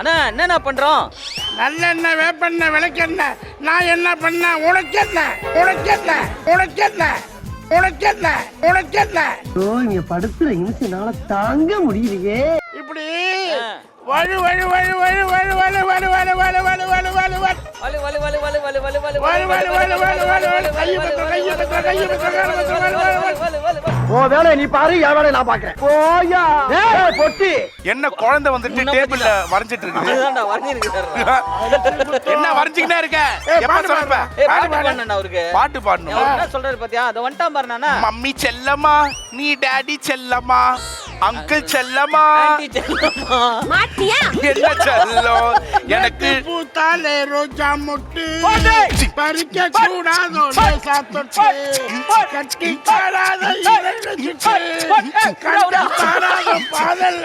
அண்ணா என்னண்ணா பண்றோம்? நல்லெண்ணெய் வேப்பெண்ணெய் விளக்கெண்ணெய் நான் என்ன பண்ண உனக்கு என்ன உனக்கு என்ன உனக்கு என்ன உனக்கு என்ன உனக்கு என்ன இங்க படுத்துற நிமிஷம்னால தாங்க முடியலையே. இப்படி வழு வழு வழு வழு வழு வழு வழு வழு வழு வழு வழு வழு வழு வலு வலு வலு வலு வலு வலு வலு வழு வழு வழு வழு வழு வழு கையை பத்த கையை பத்த கையை பத்த கையை பத்த வழு வழு வழு ஓ வேலையை நீ பாரு, என் வேலையை நான் பாக்குறேன். போயா ஏய் பொட்டி. என்ன குழந்தை வந்துட்டு டேபிள்ல வரைஞ்சிட்டு இருக்குது? அதுதான்டா வரைஞ்சிருக்கு. என்ன வரைஞ்சிக்கிட்டே இருக்க? எப்ப சொல்றப்ப பாட்டு பாடணும்டா அவருக்கு. பாட்டு பாடணும். அவர் என்ன சொல்றாரு பாத்தியா? அத வந்துட்டான் பாரு நானா. மம்மி செல்லம்மா, நீ டாடி செல்லம்மா, அங்கிள் செல்லம்மா, ஆண்டி செல்லம்மா. மாட்டியா? என்ன செல்லம் எனக்கு பூத்தாலே ரோஜா மொட்டு பறிக்க கூடாதோ சாத்தொட்டு கட்டி காடாத இரண்டு சுட்டு கட்டி காடாத பாதல்